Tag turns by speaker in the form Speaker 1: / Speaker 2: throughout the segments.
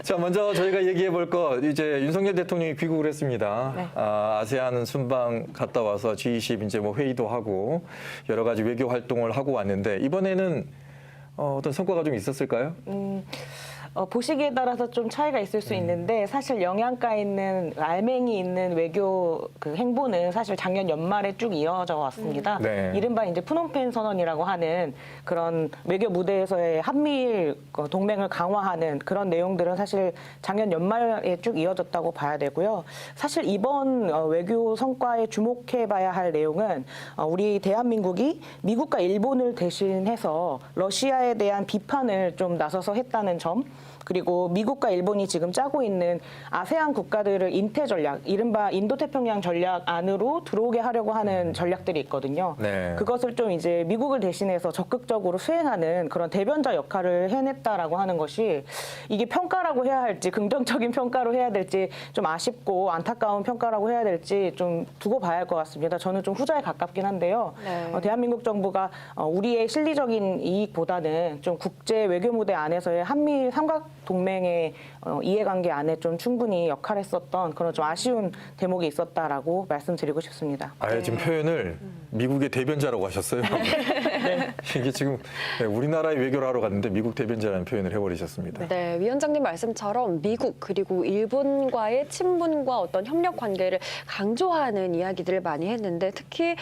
Speaker 1: 자, 먼저 저희가 얘기해 볼 거 이제 윤석열 대통령이 귀국을 했습니다.
Speaker 2: 네.
Speaker 1: 아세안 순방 갔다 와서 G20 이제 뭐 회의도 하고 여러 가지 외교 활동을 하고 왔는데 이번에는 어떤 성과가 좀 있었을까요?
Speaker 2: 보시기에 따라서 좀 차이가 있을 수 있는데 사실 영양가 있는 알맹이 있는 외교 그 행보는 사실 작년 연말에 쭉 이어져 왔습니다.
Speaker 1: 네.
Speaker 2: 이른바 이제 푸놈펜 선언이라고 하는 그런 외교 무대에서의 한미일 동맹을 강화하는 그런 내용들은 사실 작년 연말에 쭉 이어졌다고 봐야 되고요. 사실 이번 외교 성과에 주목해봐야 할 내용은 우리 대한민국이 미국과 일본을 대신해서 러시아에 대한 비판을 좀 나서서 했다는 점. 그리고 미국과 일본이 지금 짜고 있는 아세안 국가들을 인태 전략, 이른바 인도태평양 전략 안으로 들어오게 하려고 하는 전략들이 있거든요.
Speaker 1: 네.
Speaker 2: 그것을 좀 이제 미국을 대신해서 적극적으로 수행하는 그런 대변자 역할을 해냈다라고 하는 것이 이게 평가라고 해야 할지 긍정적인 평가로 해야 될지 좀 아쉽고 안타까운 평가라고 해야 될지 좀 두고 봐야 할 것 같습니다. 저는 좀 후자에 가깝긴 한데요.
Speaker 3: 네.
Speaker 2: 대한민국 정부가 우리의 실리적인 이익보다는 좀 국제 외교 무대 안에서의 한미 삼각 동맹의 이해관계 안에 좀 충분히 역할했었던 그런 좀 아쉬운 대목이 있었다라고 말씀드리고 싶습니다.
Speaker 1: 아예 지금 표현을 미국의 대변자라고 하셨어요.
Speaker 2: 네.
Speaker 1: 이게 지금 우리나라의 외교를 하러 갔는데 미국 대변자라는 표현을 해버리셨습니다.
Speaker 3: 네, 위원장님 말씀처럼 미국 그리고 일본과의 친분과 어떤 협력 관계를 강조하는 이야기들을 많이 했는데 특히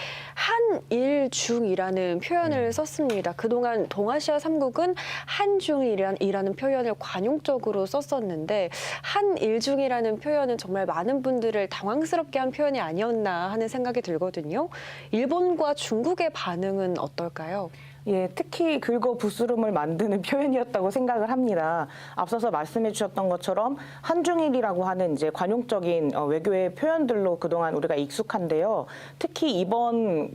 Speaker 3: 한일중이라는 표현을 썼습니다. 그동안 동아시아 3국은 한중이라는 표현을 관용적으로 썼었는데 한일중이라는 표현은 정말 많은 분들을 당황스럽게 한 표현이 아니었나 하는 생각이 들거든요. 일본과 중국의 반응은 어떨까요?
Speaker 2: 예, 특히 긁어 부스럼을 만드는 표현이었다고 생각을 합니다. 앞서서 말씀해 주셨던 것처럼 한중일이라고 하는 이제 관용적인 외교의 표현들로 그동안 우리가 익숙한데요. 특히 이번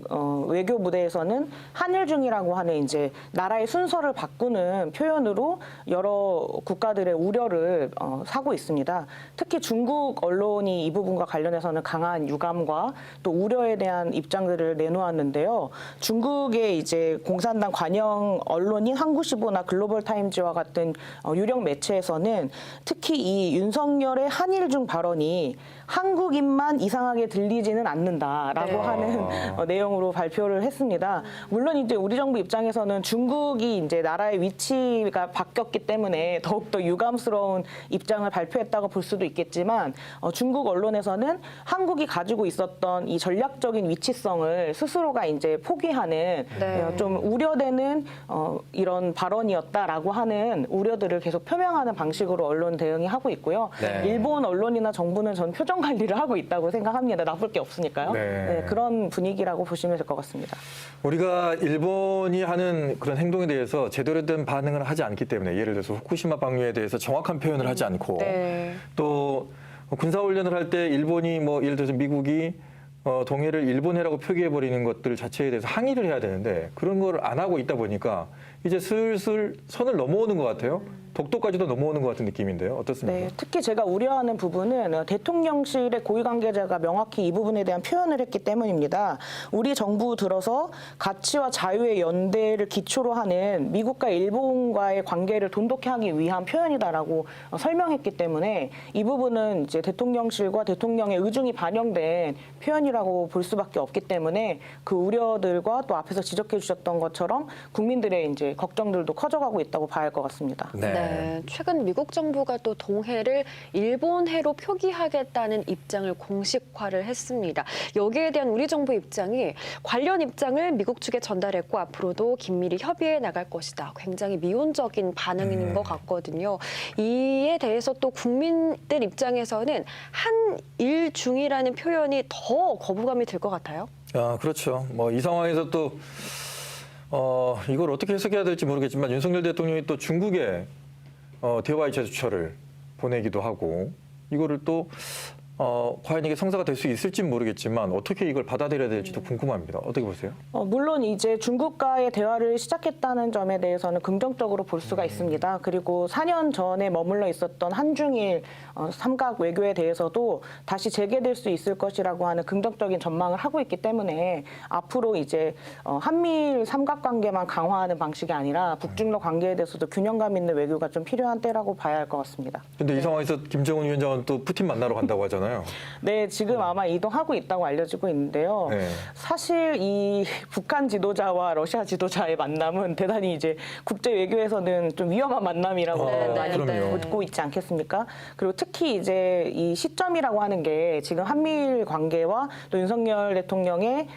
Speaker 2: 외교 무대에서는 한일중이라고 하는 이제 나라의 순서를 바꾸는 표현으로 여러 국가들의 우려를 사고 있습니다. 특히 중국 언론이 이 부분과 관련해서는 강한 유감과 또 우려에 대한 입장들을 내놓았는데요. 중국의 이제 공산당 관영 언론인 한국시보나 글로벌타임즈와 같은 유력 매체에서는 특히 이 윤석열의 한일중 발언이 한국인만 이상하게 들리지는 않는다라고
Speaker 3: 네.
Speaker 2: 하는 내용으로 발표를 했습니다. 물론 이제 우리 정부 입장에서는 중국이 이제 나라의 위치가 바뀌었기 때문에 더욱더 유감스러운 입장을 발표했다고 볼 수도 있겠지만 중국 언론에서는 한국이 가지고 있었던 이 전략적인 위치성을 스스로가 이제 포기하는
Speaker 3: 네.
Speaker 2: 좀 우려되는 이런 발언이었다라고 하는 우려들을 계속 표명하는 방식으로 언론 대응이 하고 있고요.
Speaker 1: 네.
Speaker 2: 일본 언론이나 정부는 전 표정 관리를 하고 있다고 생각합니다. 나쁠 게 없으니까요.
Speaker 1: 네.
Speaker 2: 네, 그런 분위기라고 보시면 될 것 같습니다.
Speaker 1: 우리가 일본이 하는 그런 행동에 대해서 제대로 된 반응을 하지 않기 때문에 예를 들어서 후쿠시마 방류에 대해서 정확한 표현을 하지 않고
Speaker 3: 네.
Speaker 1: 또 군사훈련을 할 때 일본이 뭐 예를 들어서 미국이 동해를 일본해라고 표기해버리는 것들 자체에 대해서 항의를 해야 되는데 그런 걸 안 하고 있다 보니까 이제 슬슬 선을 넘어오는 것 같아요. 독도까지도 넘어오는 것 같은 느낌인데요. 어떻습니까?
Speaker 2: 네, 특히 제가 우려하는 부분은 대통령실의 고위 관계자가 명확히 이 부분에 대한 표현을 했기 때문입니다. 우리 정부 들어서 가치와 자유의 연대를 기초로 하는 미국과 일본과의 관계를 돈독히 하기 위한 표현이다라고 설명했기 때문에 이 부분은 이제 대통령실과 대통령의 의중이 반영된 표현이라고 볼 수밖에 없기 때문에 그 우려들과 또 앞에서 지적해 주셨던 것처럼 국민들의 이제 걱정들도 커져가고 있다고 봐야 할 것 같습니다.
Speaker 3: 네, 최근 미국 정부가 또 동해를 일본해로 표기하겠다는 입장을 공식화를 했습니다. 여기에 대한 우리 정부 입장이 관련 입장을 미국 측에 전달했고 앞으로도 긴밀히 협의해 나갈 것이다. 굉장히 미온적인 반응인 것 같거든요. 이에 대해서 또 국민들 입장에서는 한일중이라는 표현이 더 거부감이 들 것 같아요.
Speaker 1: 아, 그렇죠. 뭐 이 상황에서 또 이걸 어떻게 해석해야 될지 모르겠지만 윤석열 대통령이 또 중국에 대화의 제스처를 보내기도 하고 이거를 또 과연 이게 성사가 될 수 있을지 모르겠지만 어떻게 이걸 받아들여야 될지도 궁금합니다. 어떻게 보세요?
Speaker 2: 물론 이제 중국과의 대화를 시작했다는 점에 대해서는 긍정적으로 볼 수가 있습니다. 그리고 4년 전에 머물러 있었던 한중일 삼각 외교에 대해서도 다시 재개될 수 있을 것이라고 하는 긍정적인 전망을 하고 있기 때문에 앞으로 이제 한미일 삼각관계만 강화하는 방식이 아니라 북중러 관계에 대해서도 균형감 있는 외교가 좀 필요한 때라고 봐야 할 것 같습니다.
Speaker 1: 근데 이 상황에서 김정은 위원장은 또 푸틴 만나러 간다고 하잖아요.
Speaker 2: 네, 지금 아마 이동하고 있다고 알려지고 있는데요.
Speaker 1: 네.
Speaker 2: 사실 이 북한 지도자와 러시아 지도자의 만남은 대단히 이제 국제 외교에서는 좀 위험한 만남이라고 많이
Speaker 1: 그럼요.
Speaker 2: 묻고 있지 않겠습니까? 그리고 특히 이제 이 시점이라고 하는 게 지금 한미일 관계와 또 윤석열 대통령의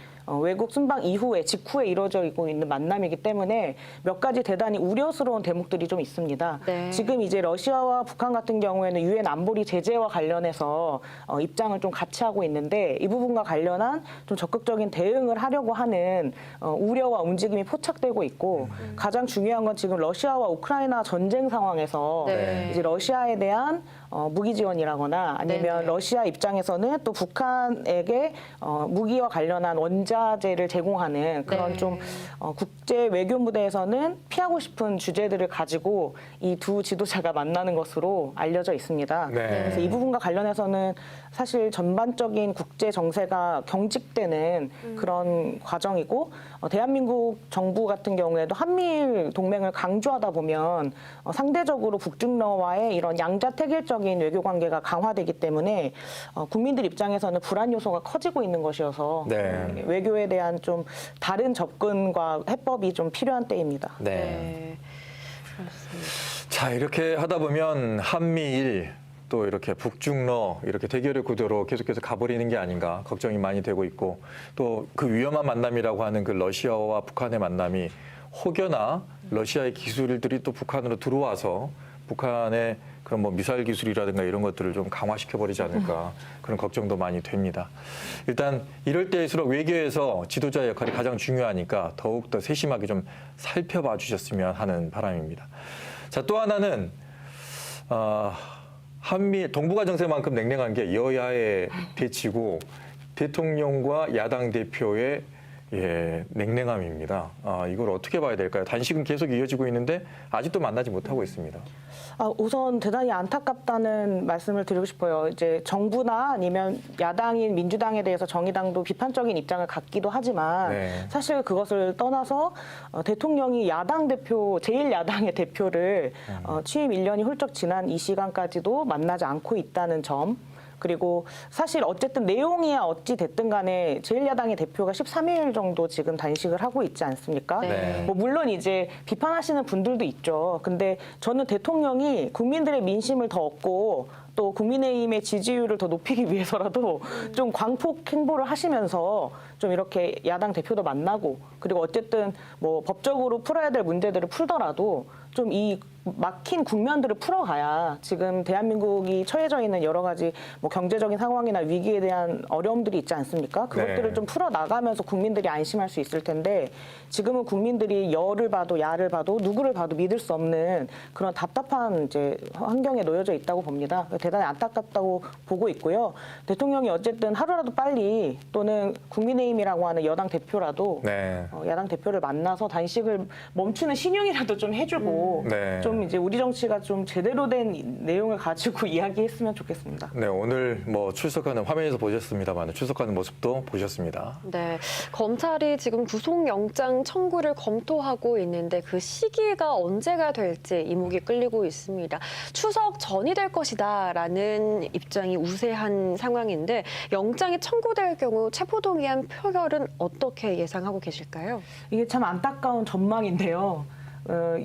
Speaker 2: 외국 순방 이후에 직후에 이루어지고 있는 만남이기 때문에 몇 가지 대단히 우려스러운 대목들이 좀 있습니다.
Speaker 3: 네.
Speaker 2: 지금 이제 러시아와 북한 같은 경우에는 유엔 안보리 제재와 관련해서 입장을 좀 같이 하고 있는데 이 부분과 관련한 좀 적극적인 대응을 하려고 하는 우려와 움직임이 포착되고 있고 가장 중요한 건 지금 러시아와 우크라이나 전쟁 상황에서
Speaker 3: 네.
Speaker 2: 이제 러시아에 대한 무기 지원이라거나 아니면
Speaker 3: 네네.
Speaker 2: 러시아 입장에서는 또 북한에게 무기와 관련한 원자재를 제공하는 그런
Speaker 3: 네.
Speaker 2: 좀 국제 외교 무대에서는 피하고 싶은 주제들을 가지고 이 두 지도자가 만나는 것으로 알려져 있습니다.
Speaker 1: 네.
Speaker 2: 그래서 이 부분과 관련해서는 사실 전반적인 국제 정세가 경직되는 그런 과정이고 대한민국 정부 같은 경우에도 한미일 동맹을 강조하다 보면 상대적으로 북중러와의 이런 양자택일적인 외교 관계가 강화되기 때문에 국민들 입장에서는 불안 요소가 커지고 있는 것이어서
Speaker 1: 네.
Speaker 2: 외교에 대한 좀 다른 접근과 해법이 좀 필요한 때입니다.
Speaker 1: 네.
Speaker 3: 네. 그렇습니다.
Speaker 1: 자, 이렇게 하다 보면 한미일 또 이렇게 북중러 이렇게 대결의 구도로 계속해서 가버리는 게 아닌가 걱정이 많이 되고 있고 또 그 위험한 만남이라고 하는 그 러시아와 북한의 만남이 혹여나 러시아의 기술들이 또 북한으로 들어와서 북한의 그런 뭐 미사일 기술이라든가 이런 것들을 좀 강화시켜 버리지 않을까 그런 걱정도 많이 됩니다. 일단 이럴 때일수록 외교에서 지도자의 역할이 가장 중요하니까 더욱 더 세심하게 좀 살펴봐 주셨으면 하는 바람입니다. 자, 또 하나는 한미 동북아 정세만큼 냉랭한 게 여야의 대치고 대통령과 야당 대표의 냉랭함입니다. 이걸 어떻게 봐야 될까요? 단식은 계속 이어지고 있는데 아직도 만나지 못하고 있습니다.
Speaker 2: 우선 대단히 안타깝다는 말씀을 드리고 싶어요. 이제 정부나 아니면 야당인 민주당에 대해서 정의당도 비판적인 입장을 갖기도 하지만
Speaker 1: 네.
Speaker 2: 사실 그것을 떠나서 대통령이 야당 대표, 제1야당의 대표를 취임 1년이 훌쩍 지난 이 시간까지도 만나지 않고 있다는 점. 그리고 사실 어쨌든 내용이야 어찌 됐든 간에 제1야당의 대표가 13일 정도 지금 단식을 하고 있지 않습니까?
Speaker 1: 네.
Speaker 2: 뭐 물론 이제 비판하시는 분들도 있죠. 근데 저는 대통령이 국민들의 민심을 더 얻고 또 국민의힘의 지지율을 더 높이기 위해서라도 좀 광폭 행보를 하시면서 좀 이렇게 야당 대표도 만나고 그리고 어쨌든 뭐 법적으로 풀어야 될 문제들을 풀더라도 좀 이 막힌 국면들을 풀어가야 지금 대한민국이 처해져 있는 여러 가지 뭐 경제적인 상황이나 위기에 대한 어려움들이 있지 않습니까? 그것들을
Speaker 1: 네.
Speaker 2: 좀 풀어나가면서 국민들이 안심할 수 있을 텐데 지금은 국민들이 여를 봐도 야를 봐도 누구를 봐도 믿을 수 없는 그런 답답한 이제 환경에 놓여져 있다고 봅니다. 대단히 안타깝다고 보고 있고요. 대통령이 어쨌든 하루라도 빨리 또는 국민의힘이라고 하는 여당 대표라도
Speaker 1: 네.
Speaker 2: 야당 대표를 만나서 단식을 멈추는 신용이라도 좀 해주고
Speaker 1: 네.
Speaker 2: 좀 이제 우리 정치가 좀 제대로 된 내용을 가지고 이야기했으면 좋겠습니다.
Speaker 1: 네, 오늘 뭐 출석하는 화면에서 보셨습니다만 출석하는 모습도 보셨습니다.
Speaker 3: 네, 검찰이 지금 구속영장 청구를 검토하고 있는데 그 시기가 언제가 될지 이목이 끌리고 있습니다. 추석 전이 될 것이다라는 입장이 우세한 상황인데 영장이 청구될 경우 체포동의안 표결은 어떻게 예상하고 계실까요?
Speaker 2: 이게 참 안타까운 전망인데요.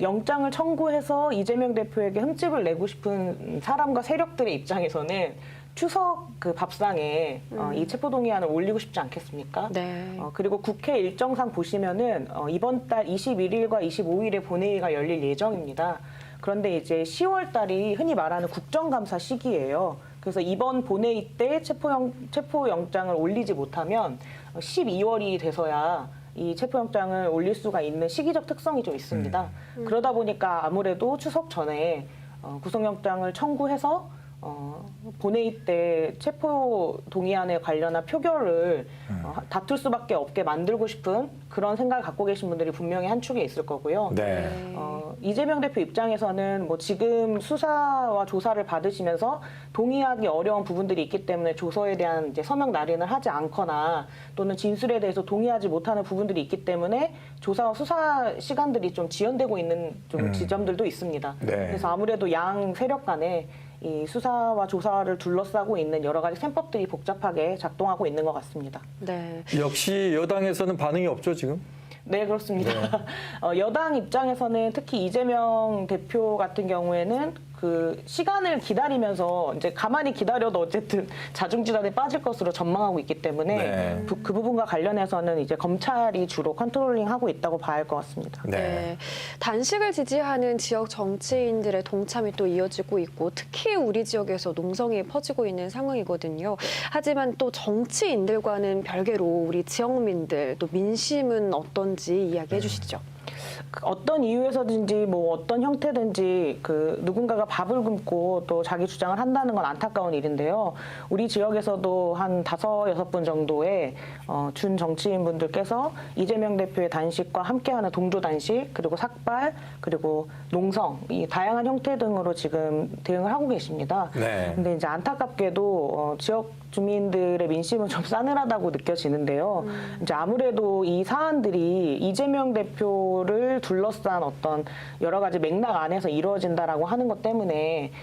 Speaker 2: 영장을 청구해서 이재명 대표에게 흠집을 내고 싶은 사람과 세력들의 입장에서는 추석 그 밥상에 이 체포동의안을 올리고 싶지 않겠습니까?
Speaker 3: 네.
Speaker 2: 그리고 국회 일정상 보시면은 이번 달 21일과 25일에 본회의가 열릴 예정입니다. 그런데 이제 10월 달이 흔히 말하는 국정감사 시기예요. 그래서 이번 본회의 때 체포영장을 올리지 못하면 12월이 돼서야 이 체포영장을 올릴 수가 있는 시기적 특성이 좀 있습니다. 그러다 보니까 아무래도 추석 전에 구속영장을 청구해서 본회의 때 체포 동의안에 관련한 표결을 다툴 수밖에 없게 만들고 싶은 그런 생각을 갖고 계신 분들이 분명히 한 축에 있을 거고요.
Speaker 1: 네.
Speaker 2: 이재명 대표 입장에서는 뭐 지금 수사와 조사를 받으시면서 동의하기 어려운 부분들이 있기 때문에 조서에 대한 이제 서명 날인을 하지 않거나 또는 진술에 대해서 동의하지 못하는 부분들이 있기 때문에 조사와 수사 시간들이 좀 지연되고 있는 좀 지점들도 있습니다.
Speaker 1: 네.
Speaker 2: 그래서 아무래도 양 세력 간에 이 수사와 조사를 둘러싸고 있는 여러 가지 셈법들이 복잡하게 작동하고 있는 것 같습니다.
Speaker 3: 네.
Speaker 1: 역시 여당에서는 반응이 없죠, 지금?
Speaker 2: 네, 그렇습니다. 여당 입장에서는 특히 이재명 대표 같은 경우에는 그 시간을 기다리면서 이제 가만히 기다려도 어쨌든 자중지단에 빠질 것으로 전망하고 있기 때문에
Speaker 1: 네.
Speaker 2: 그 부분과 관련해서는 이제 검찰이 주로 컨트롤링하고 있다고 봐야 할 것 같습니다.
Speaker 3: 네. 단식을 지지하는 지역 정치인들의 동참이 또 이어지고 있고 특히 우리 지역에서 농성이 퍼지고 있는 상황이거든요. 하지만 또 정치인들과는 별개로 우리 지역민들 또 민심은 어떤지 이야기해 주시죠.
Speaker 2: 어떤 이유에서든지 뭐 어떤 형태든지 그 누군가가 밥을 굶고 또 자기 주장을 한다는 건 안타까운 일인데요. 우리 지역에서도 한 5-6분 정도의 준 정치인분들께서 이재명 대표의 단식과 함께하는 동조 단식 그리고 삭발 그리고 농성 이 다양한 형태 등으로 지금 대응을 하고 계십니다.
Speaker 1: 네.
Speaker 2: 근데 이제 안타깝게도 지역 주민들의 민심은 좀 싸늘하다고 느껴지는데요. 이제 아무래도 이 사안들이 이재명 대표를 둘러싼 어떤 여러 가지 맥락 안에서 이루어진다라고 하는 것 때문에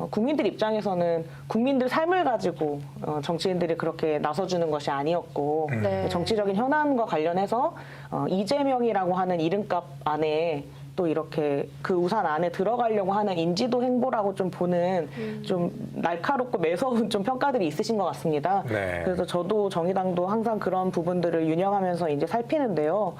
Speaker 2: 국민들 입장에서는 국민들 삶을 가지고 정치인들이 그렇게 나서주는 것이 아니었고
Speaker 3: 네.
Speaker 2: 정치적인 현안과 관련해서 이재명이라고 하는 이름값 안에 또 이렇게 그 우산 안에 들어가려고 하는 인지도 행보라고 좀 보는 좀 날카롭고 매서운 좀 평가들이 있으신 것 같습니다.
Speaker 1: 네.
Speaker 2: 그래서 저도 정의당도 항상 그런 부분들을 유념하면서 이제 살피는데요.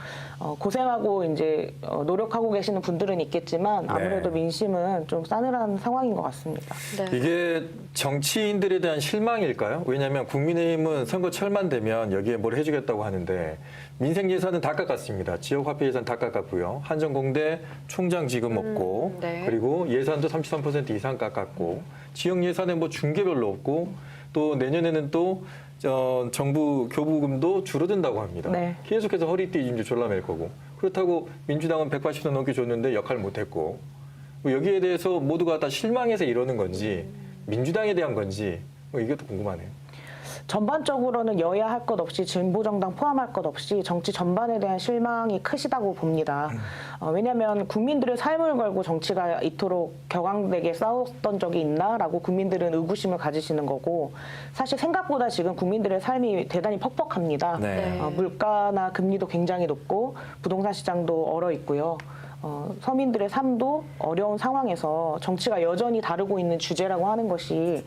Speaker 2: 고생하고 이제 노력하고 계시는 분들은 있겠지만 아무래도
Speaker 1: 네.
Speaker 2: 민심은 좀 싸늘한 상황인 것 같습니다.
Speaker 3: 네.
Speaker 1: 이게 정치인들에 대한 실망일까요? 왜냐하면 국민의힘은 선거철만 되면 여기에 뭘 해주겠다고 하는데 민생 예산은 다 깎았습니다. 지역 화폐 예산 다 깎았고요. 한전공대 총장 지금 없고
Speaker 3: 네.
Speaker 1: 그리고 예산도 33% 이상 깎았고 지역 예산은 뭐 중개별로 없고 또 내년에는 또 정부 교부금도 줄어든다고 합니다.
Speaker 2: 네.
Speaker 1: 계속해서 허리띠 이제 졸라맬 거고 그렇다고 민주당은 180도 넘게 줬는데 역할을 못했고 뭐 여기에 대해서 모두가 다 실망해서 이러는 건지 민주당에 대한 건지 뭐 이것도 궁금하네요.
Speaker 2: 전반적으로는 여야 할 것 없이 진보정당 포함할 것 없이 정치 전반에 대한 실망이 크시다고 봅니다. 왜냐하면 국민들의 삶을 걸고 정치가 이토록 격앙되게 싸웠던 적이 있나라고 국민들은 의구심을 가지시는 거고 사실 생각보다 지금 국민들의 삶이 대단히 퍽퍽합니다.
Speaker 1: 네.
Speaker 2: 물가나 금리도 굉장히 높고 부동산 시장도 얼어 있고요. 서민들의 삶도 어려운 상황에서 정치가 여전히 다루고 있는 주제라고 하는 것이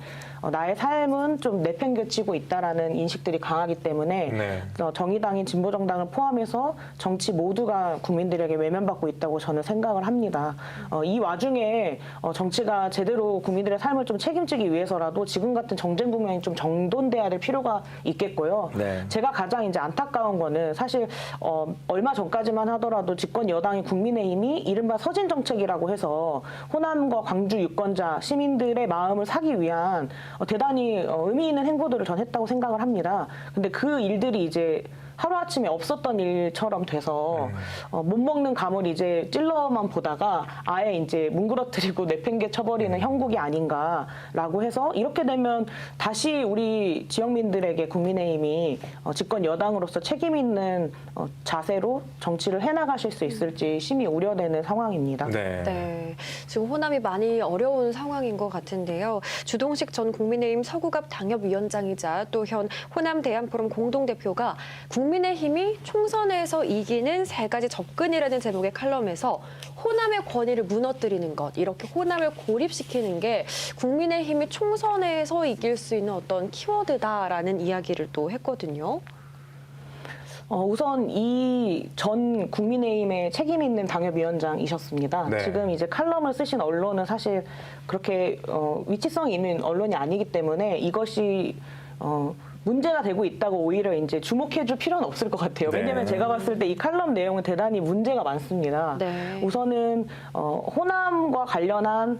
Speaker 2: 나의 삶은 좀 내팽개치고 있다라는 인식들이 강하기 때문에
Speaker 1: 네.
Speaker 2: 정의당인 진보정당을 포함해서 정치 모두가 국민들에게 외면받고 있다고 저는 생각을 합니다. 이 와중에 정치가 제대로 국민들의 삶을 좀 책임지기 위해서라도 지금 같은 정쟁 국면이 좀 정돈돼야 될 필요가 있겠고요.
Speaker 1: 네.
Speaker 2: 제가 가장 이제 안타까운 거는 사실 얼마 전까지만 하더라도 집권 여당인 국민의힘이 이른바 서진 정책이라고 해서 호남과 광주 유권자 시민들의 마음을 사기 위한 대단히 의미 있는 행보들을 전 했다고 생각을 합니다. 근데 그 일들이 이제 하루아침에 없었던 일처럼 돼서 못 먹는 감을 이제 찔러만 보다가 아예 이제 뭉그러뜨리고 내팽개 쳐버리는 형국이 아닌가라고 해서 이렇게 되면 다시 우리 지역민들에게 국민의힘이 집권 여당으로서 책임 있는 자세로 정치를 해나가실 수 있을지 심히 우려되는 상황입니다.
Speaker 1: 네.
Speaker 3: 네, 지금 호남이 많이 어려운 상황인 것 같은데요. 주동식 전 국민의힘 서구갑 당협위원장이자 또 현 호남 대한포럼 공동대표가 국민의힘이 총선에서 이기는 3가지 접근이라는 제목의 칼럼에서 호남의 권위를 무너뜨리는 것, 이렇게 호남을 고립시키는 게 국민의힘이 총선에서 이길 수 있는 어떤 키워드다라는 이야기를 또 했거든요.
Speaker 2: 우선 이 전 국민의힘의 책임 있는 당협위원장이셨습니다.
Speaker 1: 네.
Speaker 2: 지금 이제 칼럼을 쓰신 언론은 사실 그렇게 위치성이 있는 언론이 아니기 때문에 이것이 문제가 되고 있다고 오히려 이제 주목해줄 필요는 없을 것 같아요.
Speaker 1: 네.
Speaker 2: 왜냐하면 제가 봤을 때 이 칼럼 내용은 대단히 문제가 많습니다.
Speaker 3: 네.
Speaker 2: 우선은 호남과 관련한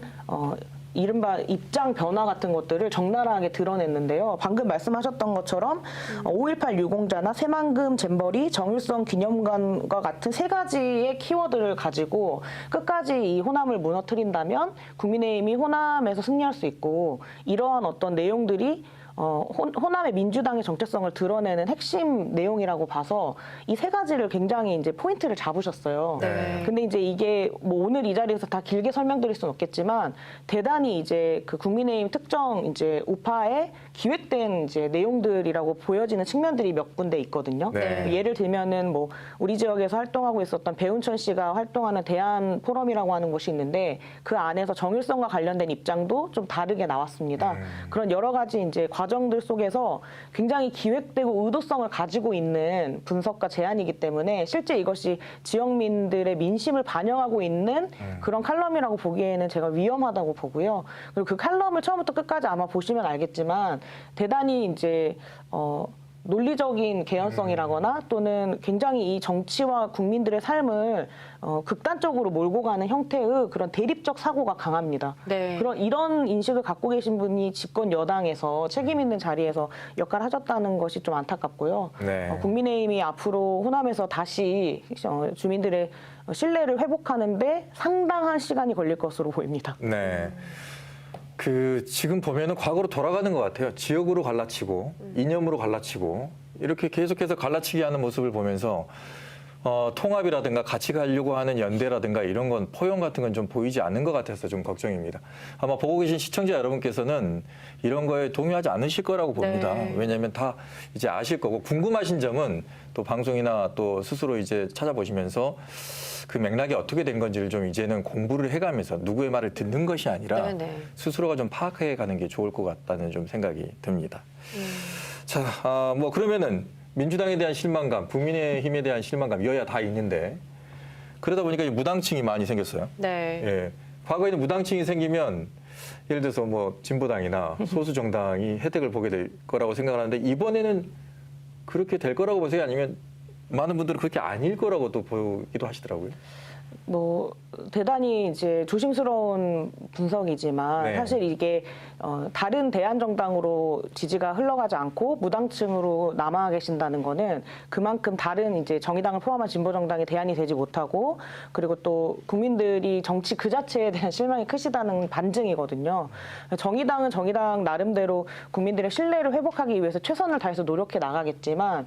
Speaker 2: 이른바 입장 변화 같은 것들을 적나라하게 드러냈는데요. 방금 말씀하셨던 것처럼 5.18 유공자나 새만금 잼버리, 정일성 기념관과 같은 세 가지의 키워드를 가지고 끝까지 이 호남을 무너뜨린다면 국민의힘이 호남에서 승리할 수 있고, 이러한 어떤 내용들이 호남의 민주당의 정체성을 드러내는 핵심 내용이라고 봐서 이 세 가지를 굉장히 이제 포인트를 잡으셨어요.
Speaker 3: 네.
Speaker 2: 근데 이제 이게 뭐 오늘 이 자리에서 다 길게 설명드릴 수는 없겠지만 대단히 이제 그 국민의힘 특정 이제 우파의 기획된 이제 내용들이라고 보여지는 측면들이 몇 군데 있거든요.
Speaker 1: 네.
Speaker 2: 예를 들면은 뭐 우리 지역에서 활동하고 있었던 배운천 씨가 활동하는 대한 포럼이라고 하는 곳이 있는데 그 안에서 정일성과 관련된 입장도 좀 다르게 나왔습니다. 그런 여러 가지 이제 과정들 속에서 굉장히 기획되고 의도성을 가지고 있는 분석과 제안이기 때문에 실제 이것이 지역민들의 민심을 반영하고 있는 그런 칼럼이라고 보기에는 제가 위험하다고 보고요. 그리고 그 칼럼을 처음부터 끝까지 아마 보시면 알겠지만 대단히 이제 논리적인 개연성이라거나 또는 굉장히 이 정치와 국민들의 삶을 극단적으로 몰고 가는 형태의 그런 대립적 사고가 강합니다.
Speaker 3: 네.
Speaker 2: 이런 인식을 갖고 계신 분이 집권 여당에서 책임 있는 자리에서 역할을 하셨다는 것이 좀 안타깝고요.
Speaker 1: 네.
Speaker 2: 국민의힘이 앞으로 호남에서 다시 주민들의 신뢰를 회복하는데 상당한 시간이 걸릴 것으로 보입니다.
Speaker 1: 네. 지금 보면은 과거로 돌아가는 것 같아요. 지역으로 갈라치고, 이념으로 갈라치고, 이렇게 계속해서 갈라치기 하는 모습을 보면서, 통합이라든가 같이 가려고 하는 연대라든가 이런 건 포용 같은 건 좀 보이지 않는 것 같아서 좀 걱정입니다. 아마 보고 계신 시청자 여러분께서는 이런 거에 동의하지 않으실 거라고 봅니다.
Speaker 3: 네.
Speaker 1: 왜냐하면 다 이제 아실 거고, 궁금하신 점은 또 방송이나 또 스스로 이제 찾아보시면서 그 맥락이 어떻게 된 건지를 좀 이제는 공부를 해가면서 누구의 말을 듣는 것이 아니라
Speaker 3: 네네.
Speaker 1: 스스로가 좀 파악해 가는 게 좋을 것 같다는 좀 생각이 듭니다. 자, 뭐 그러면은 민주당에 대한 실망감, 국민의힘에 대한 실망감, 여야 다 있는데 그러다 보니까 이 무당층이 많이 생겼어요.
Speaker 3: 네.
Speaker 1: 예. 과거에는 무당층이 생기면 예를 들어서 뭐 진보당이나 소수 정당이 혜택을 보게 될 거라고 생각을 하는데 이번에는 그렇게 될 거라고 보세요? 아니면 많은 분들은 그렇게 아닐 거라고 또 보기도 하시더라고요.
Speaker 2: 뭐 대단히 이제 조심스러운 분석이지만
Speaker 1: 네.
Speaker 2: 사실 이게 다른 대한정당으로 지지가 흘러가지 않고 무당층으로 남아 계신다는 거는 그만큼 다른 이제 정의당을 포함한 진보정당이 대안이 되지 못하고 그리고 또 국민들이 정치 그 자체에 대한 실망이 크시다는 반증이거든요. 정의당은 정의당 나름대로 국민들의 신뢰를 회복하기 위해서 최선을 다해서 노력해 나가겠지만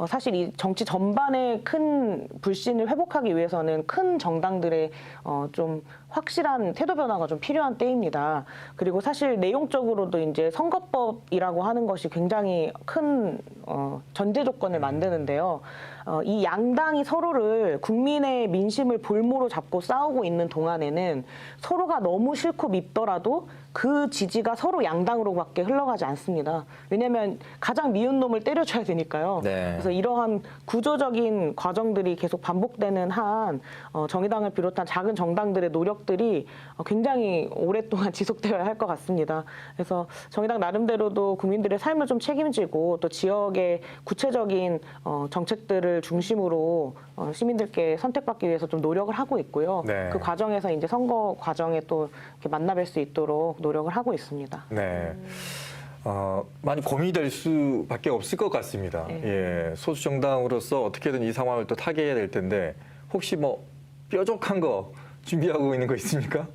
Speaker 2: 사실 이 정치 전반의 큰 불신을 회복하기 위해서는 큰 정당들의 좀 확실한 태도 변화가 좀 필요한 때입니다. 그리고 사실 내용적으로도 이제 선거법이라고 하는 것이 굉장히 큰 전제 조건을 만드는데요. 이 양당이 서로를 국민의 민심을 볼모로 잡고 싸우고 있는 동안에는 서로가 너무 싫고 밉더라도 그 지지가 서로 양당으로밖에 흘러가지 않습니다. 왜냐하면 가장 미운 놈을 때려줘야 되니까요.
Speaker 1: 네.
Speaker 2: 그래서 이러한 구조적인 과정들이 계속 반복되는 한 정의당을 비롯한 작은 정당들의 노력들이 굉장히 오랫동안 지속되어야 할 것 같습니다. 그래서 정의당 나름대로도 국민들의 삶을 좀 책임지고 또 지역의 구체적인 정책들을 중심으로 시민들께 선택받기 위해서 좀 노력을 하고 있고요.
Speaker 1: 네.
Speaker 2: 그 과정에서 이제 선거 과정에 또 이렇게 만나뵐 수 있도록 노력을 하고 있습니다.
Speaker 1: 네. 많이 고민이 될 수밖에 없을 것 같습니다.
Speaker 2: 네.
Speaker 1: 예, 소수 정당으로서 어떻게든 이 상황을 또 타개해야 될 텐데 혹시 뭐 뾰족한 거 준비하고 있는 거 있습니까?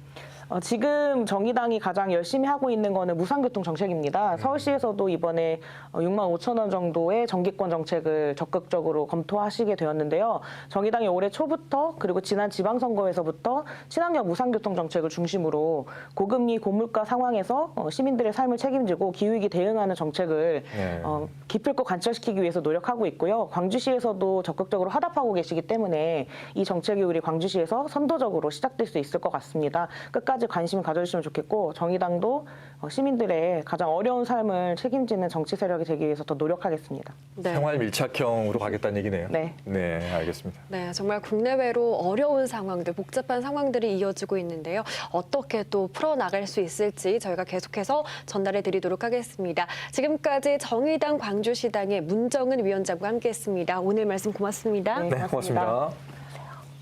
Speaker 2: 지금 정의당이 가장 열심히 하고 있는 거는 무상교통 정책입니다. 서울시에서도 이번에 6만 5천 원 정도의 정기권 정책을 적극적으로 검토하시게 되었는데요. 정의당이 올해 초부터 그리고 지난 지방선거에서부터 친환경 무상교통 정책을 중심으로 고금리 고물가 상황에서 시민들의 삶을 책임지고 기후위기 대응하는 정책을
Speaker 1: 네.
Speaker 2: 기필코 관철시키기 위해서 노력하고 있고요. 광주시에서도 적극적으로 화답하고 계시기 때문에 이 정책이 우리 광주시에서 선도적으로 시작될 수 있을 것 같습니다. 끝까지 관심을 가져주시면 좋겠고 정의당도 시민들의 가장 어려운 삶을 책임지는 정치 세력이 되기 위해서 더 노력하겠습니다.
Speaker 3: 네.
Speaker 1: 생활 밀착형으로 가겠다는 얘기네요.
Speaker 2: 네.
Speaker 1: 네, 알겠습니다.
Speaker 3: 네, 정말 국내외로 어려운 상황들, 복잡한 상황들이 이어지고 있는데요. 어떻게 또 풀어나갈 수 있을지 저희가 계속해서 전달해 드리도록 하겠습니다. 지금까지 정의당 광주시당의 문정은 위원장과 함께했습니다. 오늘 말씀 고맙습니다.
Speaker 2: 네,
Speaker 1: 네, 고맙습니다.